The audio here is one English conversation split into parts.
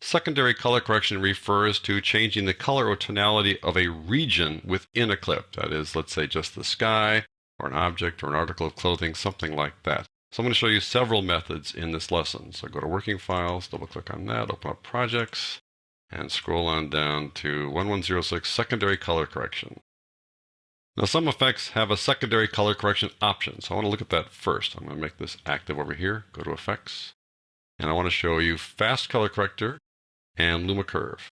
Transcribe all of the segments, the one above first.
Secondary color correction refers to changing the color or tonality of a region within a clip. That is, let's say just the sky, or an object, or an article of clothing, something like that. So I'm going to show you several methods in this lesson. So go to Working Files, double-click on that, open up Projects, and scroll on down to 1106 Secondary Color Correction. Now some effects have a secondary color correction option, so I want to look at that first. I'm going to make this active over here, go to Effects, and I want to show you Fast Color Corrector and Luma Curve.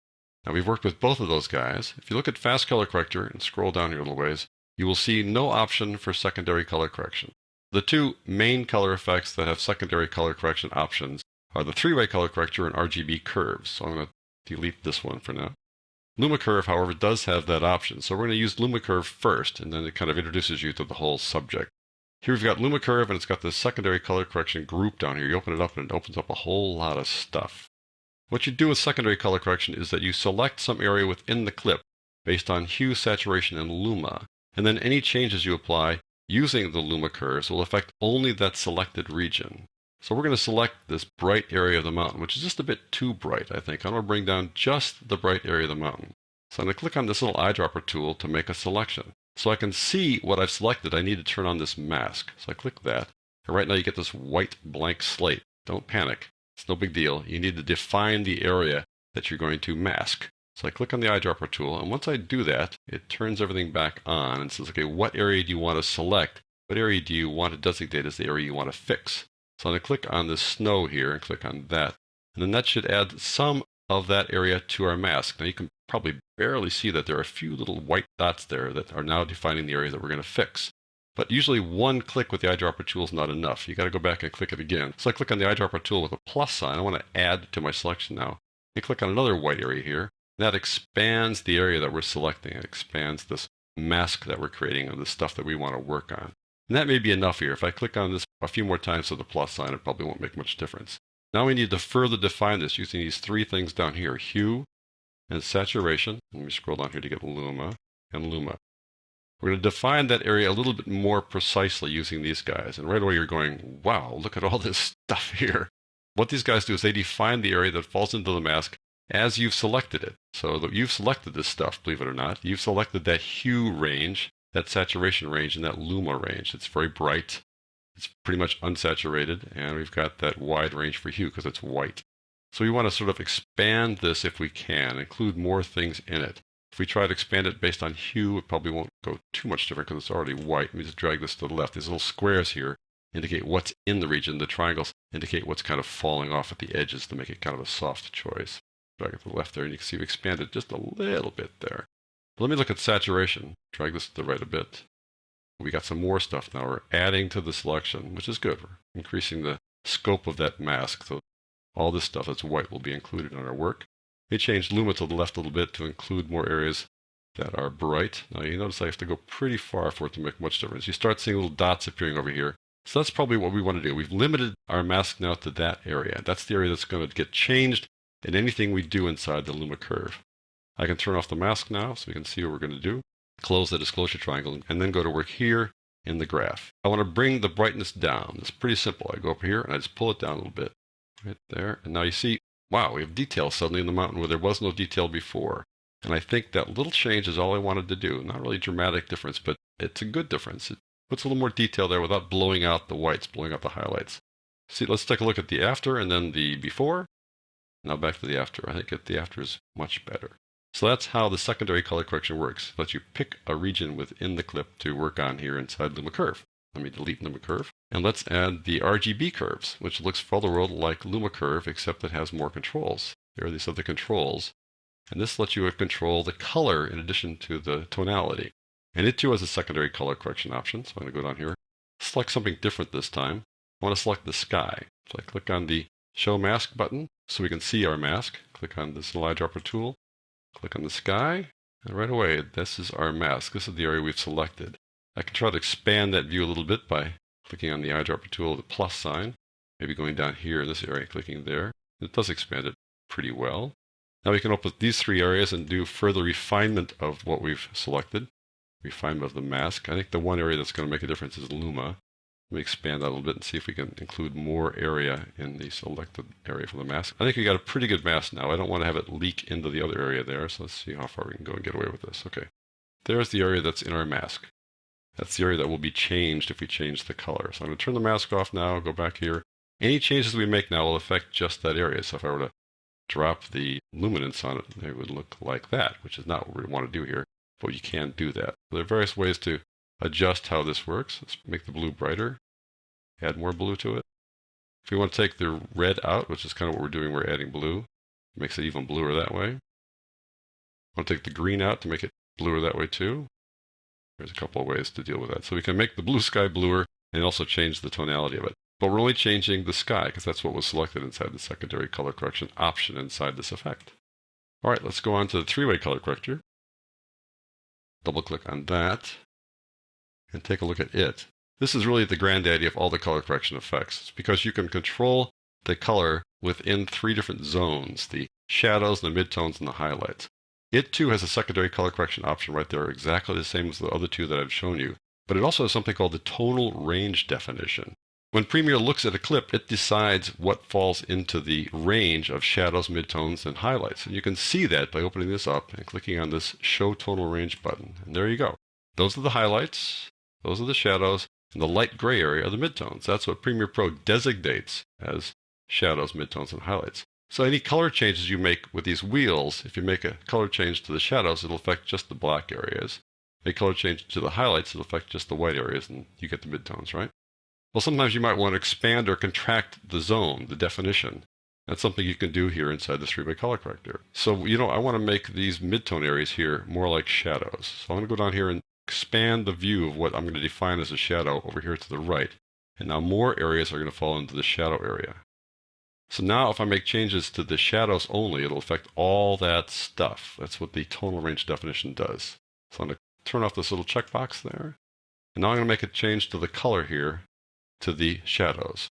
Now we've worked with both of those guys. If you look at Fast Color Corrector and scroll down here a little ways, you will see no option for secondary color correction. The two main color effects that have secondary color correction options are the three-way color corrector and RGB curves. So I'm going to delete this one for now. Luma Curve, however, does have that option. So we're going to use Luma Curve first, and then it kind of introduces you to the whole subject. Here we've got Luma Curve, and it's got this secondary color correction group down here. You open it up, and it opens up a whole lot of stuff. What you do with secondary color correction is that you select some area within the clip based on hue, saturation, and luma. And then any changes you apply using the Luma Curves will affect only that selected region. So we're going to select this bright area of the mountain, which is just a bit too bright, I think. I'm going to bring down just the bright area of the mountain. So I'm going to click on this little eyedropper tool to make a selection. So I can see what I've selected. I need to turn on this mask. So I click that. And right now you get this white blank slate. Don't panic. It's no big deal. You need to define the area that you're going to mask. So I click on the eyedropper tool, and once I do that, it turns everything back on and says, okay, what area do you want to select? What area do you want to designate as the area you want to fix? So I'm going to click on the snow here and click on that. And then that should add some of that area to our mask. Now you can probably barely see that there are a few little white dots there that are now defining the area that we're going to fix. But usually one click with the eyedropper tool is not enough. You got to go back and click it again. So I click on the eyedropper tool with a plus sign. I want to add to my selection now. I click on another white area here. That expands the area that we're selecting. It expands this mask that we're creating of the stuff that we want to work on. And that may be enough here. If I click on this a few more times with the plus sign, it probably won't make much difference. Now we need to further define this using these three things down here, hue and saturation. Let me scroll down here to get luma and luma. We're going to define that area a little bit more precisely using these guys. And right away you're going, wow, look at all this stuff here. What these guys do is they define the area that falls into the mask as you've selected it. So that you've selected this stuff, believe it or not. You've selected that hue range, that saturation range, and that luma range. It's very bright. It's pretty much unsaturated. And we've got that wide range for hue because it's white. So we want to sort of expand this if we can, include more things in it. If we try to expand it based on hue, it probably won't go too much different because it's already white. Let me just drag this to the left. These little squares here indicate what's in the region. The triangles indicate what's kind of falling off at the edges to make it kind of a soft choice. Drag it to the left there, and you can see we expanded just a little bit there. But let me look at saturation. Drag this to the right a bit. We got some more stuff now. We're adding to the selection, which is good. We're increasing the scope of that mask. So all this stuff that's white will be included in our work. We changed luma to the left a little bit to include more areas that are bright. Now you notice I have to go pretty far for it to make much difference. You start seeing little dots appearing over here. So that's probably what we want to do. We've limited our mask now to that area. That's the area that's going to get changed in anything we do inside the Luma Curve. I can turn off the mask now so we can see what we're going to do. Close the disclosure triangle and then go to work here in the graph. I want to bring the brightness down. It's pretty simple. I go up here and I just pull it down a little bit. Right there. And now you see, wow, we have detail suddenly in the mountain where there was no detail before. And I think that little change is all I wanted to do. Not really a dramatic difference, but it's a good difference. It puts a little more detail there without blowing out the whites, blowing out the highlights. See, let's take a look at the after and then the before. Now back to the after. I think the after is much better. So that's how the secondary color correction works. It lets you pick a region within the clip to work on here inside Luma Curve. Let me delete Luma Curve. And let's add the RGB curves, which looks for all the world like Luma Curve, except it has more controls. Here are these other controls. And this lets you control the color in addition to the tonality. And it too has a secondary color correction option. So I'm going to go down here, select something different this time. I want to select the sky. So I click on the Show Mask button so we can see our mask. Click on this little eyedropper tool. Click on the sky. And right away, this is our mask. This is the area we've selected. I can try to expand that view a little bit by clicking on the eyedropper tool, the plus sign. Maybe going down here in this area, clicking there. It does expand it pretty well. Now we can open these three areas and do further refinement of what we've selected. Refinement of the mask. I think the one area that's going to make a difference is Luma. Let me expand that a little bit and see if we can include more area in the selected area for the mask. I think we got a pretty good mask now. I don't want to have it leak into the other area there, so let's see how far we can go and get away with this. Okay, there's the area that's in our mask. That's the area that will be changed if we change the color. So I'm going to turn the mask off now, go back here. Any changes we make now will affect just that area. So if I were to drop the luminance on it, it would look like that, which is not what we want to do here, but you can do that. There are various ways to adjust how this works. Let's make the blue brighter, add more blue to it. If we want to take the red out, which is kind of what we're doing, we're adding blue. It makes it even bluer that way. I want to take the green out to make it bluer that way too. There's a couple of ways to deal with that. So we can make the blue sky bluer and also change the tonality of it. But we're only changing the sky because that's what was selected inside the secondary color correction option inside this effect. All right, let's go on to the three-way color corrector. Double click on that and take a look at it. This is really the granddaddy of all the color correction effects. It's because you can control the color within three different zones, the shadows, the midtones, and the highlights. It too has a secondary color correction option right there, exactly the same as the other two that I've shown you. But it also has something called the tonal range definition. When Premiere looks at a clip, it decides what falls into the range of shadows, midtones, and highlights. And you can see that by opening this up and clicking on this Show Tonal Range button. And there you go. Those are the highlights, those are the shadows, and the light gray area are the midtones. That's what Premiere Pro designates as shadows, midtones, and highlights. So any color changes you make with these wheels, if you make a color change to the shadows, it'll affect just the black areas. Make a color change to the highlights, it'll affect just the white areas, and you get the midtones, right? Well, sometimes you might want to expand or contract the zone, the definition. That's something you can do here inside the three-way color corrector. So, I want to make these midtone areas here more like shadows. So I'm going to go down here and expand the view of what I'm going to define as a shadow over here to the right. And now more areas are going to fall into the shadow area. So now if I make changes to the shadows only, it'll affect all that stuff. That's what the tonal range definition does. So I'm going to turn off this little checkbox there. And now I'm going to make a change to the color here to the shadows.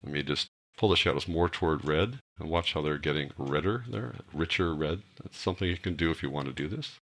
Let me just pull the shadows more toward red and watch how they're getting redder there, richer red. That's something you can do if you want to do this.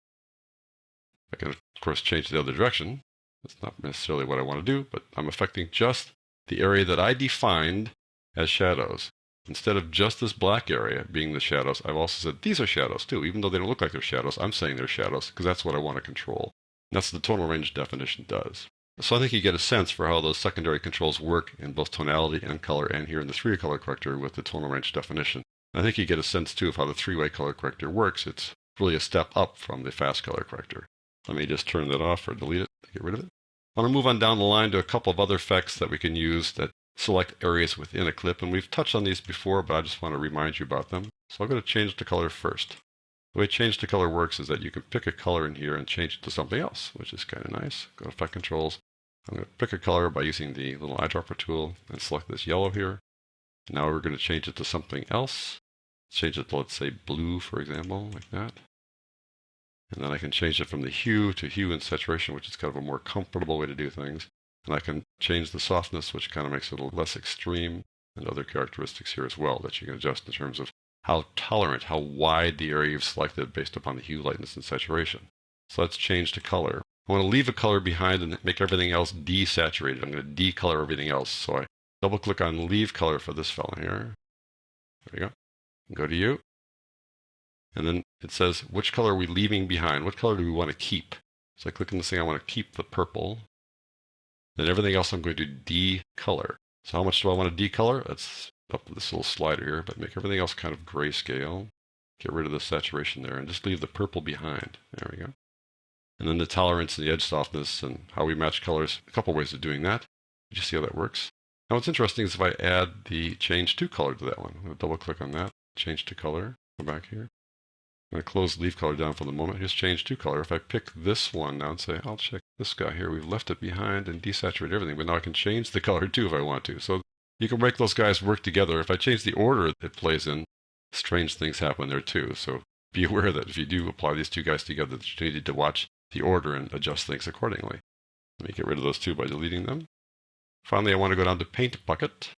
I can, of course, change the other direction. That's not necessarily what I want to do, but I'm affecting just the area that I defined as shadows. Instead of just this black area being the shadows, I've also said these are shadows too. Even though they don't look like they're shadows, I'm saying they're shadows because that's what I want to control. And that's what the tonal range definition does. So I think you get a sense for how those secondary controls work in both tonality and color, and here in the three-way color corrector with the tonal range definition. I think you get a sense too of how the three-way color corrector works. It's really a step up from the fast color corrector. Let me just turn that off or delete it to get rid of it. I want to move on down the line to a couple of other effects that we can use that select areas within a clip, and we've touched on these before, but I just want to remind you about them. So I'm going to change the color first. The way change to color works is that you can pick a color in here and change it to something else, which is kind of nice. Go to Effect Controls. I'm going to pick a color by using the little eyedropper tool and select this yellow here. Now we're going to change it to something else. Change it to, let's say, blue, for example, like that. And then I can change it from the hue to hue and saturation, which is kind of a more comfortable way to do things. And I can change the softness, which kind of makes it a little less extreme, and other characteristics here as well that you can adjust in terms of how tolerant, how wide the area you've selected based upon the hue, lightness, and saturation. So let's change to color. I want to leave a color behind and make everything else desaturated. I'm going to decolor everything else. So I double click on Leave Color for this fellow here. There you go. Go to You. And then it says, which color are we leaving behind? What color do we want to keep? So I click on this thing, I want to keep the purple. Then everything else I'm going to decolor. So how much do I want to decolor? That's up to this little slider here, but make everything else kind of grayscale. Get rid of the saturation there and just leave the purple behind. There we go. And then the tolerance and the edge softness and how we match colors. A couple ways of doing that. You see how that works. Now what's interesting is if I add the change to color to that one. I'm going to double click on that. Change to color. Go back here. I'm going to close Leave Color down for the moment. Here's Change to Color. If I pick this one now and say, I'll check this guy here. We've left it behind and desaturated everything, but now I can change the color too if I want to. So you can make those guys work together. If I change the order it plays in, strange things happen there too. So be aware that if you do apply these two guys together, that you need to watch the order and adjust things accordingly. Let me get rid of those two by deleting them. Finally, I want to go down to Paint Bucket.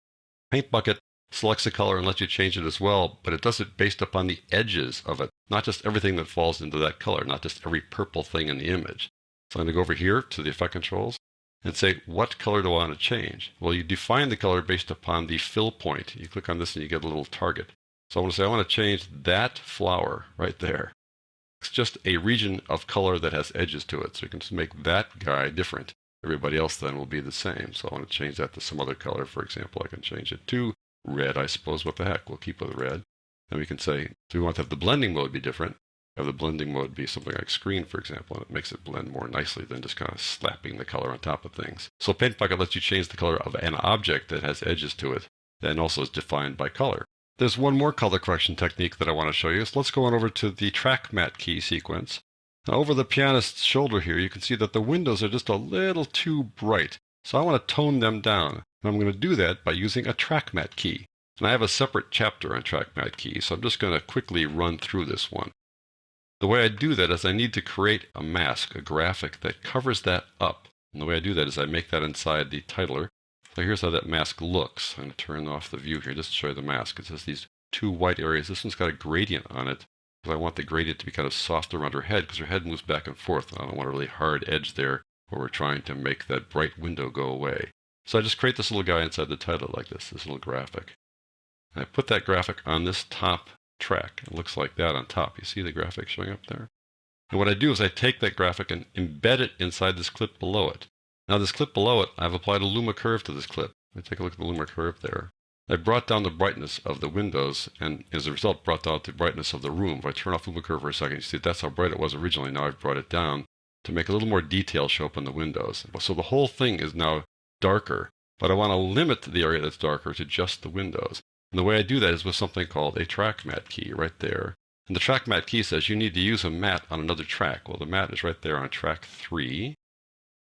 Paint Bucket selects a color and lets you change it as well, but it does it based upon the edges of it, not just everything that falls into that color, not just every purple thing in the image. So I'm going to go over here to the Effect Controls, and say, what color do I want to change? Well, you define the color based upon the fill point. You click on this and you get a little target. So I want to say, I want to change that flower right there. It's just a region of color that has edges to it. So you can just make that guy different. Everybody else then will be the same. So I want to change that to some other color. For example, I can change it to red, I suppose. What the heck? We'll keep with red. Then we can say, do we want to have the blending mode be different? Have the blending mode be something like screen, for example, and it makes it blend more nicely than just kind of slapping the color on top of things. So Paint Bucket lets you change the color of an object that has edges to it, and also is defined by color. There's one more color correction technique that I want to show you. So let's go on over to the track matte key sequence. Now over the pianist's shoulder here, you can see that the windows are just a little too bright. So I want to tone them down. And I'm going to do that by using a track matte key. And I have a separate chapter on track matte key, so I'm just going to quickly run through this one. The way I do that is I need to create a mask, a graphic that covers that up. And the way I do that is I make that inside the titler. So here's how that mask looks. I'm going to turn off the view here just to show you the mask. It says these two white areas. This one's got a gradient on it because I want the gradient to be kind of soft around her head because her head moves back and forth. I don't want a really hard edge there where we're trying to make that bright window go away. So I just create this little guy inside the title like this little graphic. And I put that graphic on this top track. It looks like that on top. You see the graphic showing up there? And what I do is I take that graphic and embed it inside this clip below it. Now this clip below it, I've applied a Luma curve to this clip. Let me take a look at the Luma curve there. I brought down the brightness of the windows and as a result brought down the brightness of the room. If I turn off Luma curve for a second, you see that's how bright it was originally. Now I've brought it down to make a little more detail show up in the windows. So the whole thing is now darker, but I want to limit the area that's darker to just the windows. And the way I do that is with something called a track matte key right there. And the track matte key says you need to use a matte on another track. Well, the matte is right there on track 3.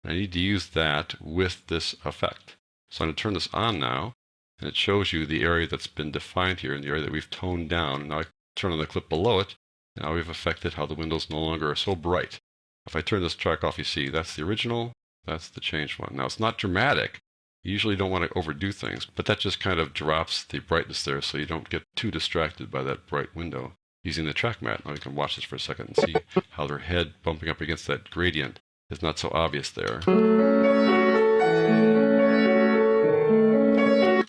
I need to use that with this effect. So I'm going to turn this on now, and it shows you the area that's been defined here and the area that we've toned down. And now I turn on the clip below it. Now we've affected how the windows no longer are so bright. If I turn this track off, you see that's the original, that's the changed one. Now it's not dramatic. You usually don't want to overdo things, but that just kind of drops the brightness there so you don't get too distracted by that bright window using the track matte. Now you can watch this for a second and see how their head bumping up against that gradient is not so obvious there. So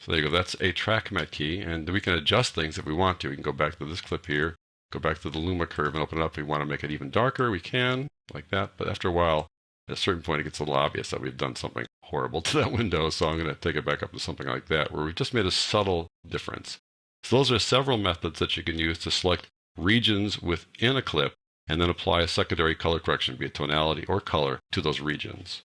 there you go. That's a track matte key, and we can adjust things if we want to. We can go back to this clip here, go back to the Luma curve and open it up. If we want to make it even darker, we can, like that. But after a while, at a certain point, it gets a little obvious that we've done something horrible to that window. So I'm going to take it back up to something like that, where we've just made a subtle difference. So those are several methods that you can use to select regions within a clip and then apply a secondary color correction, be it tonality or color, to those regions.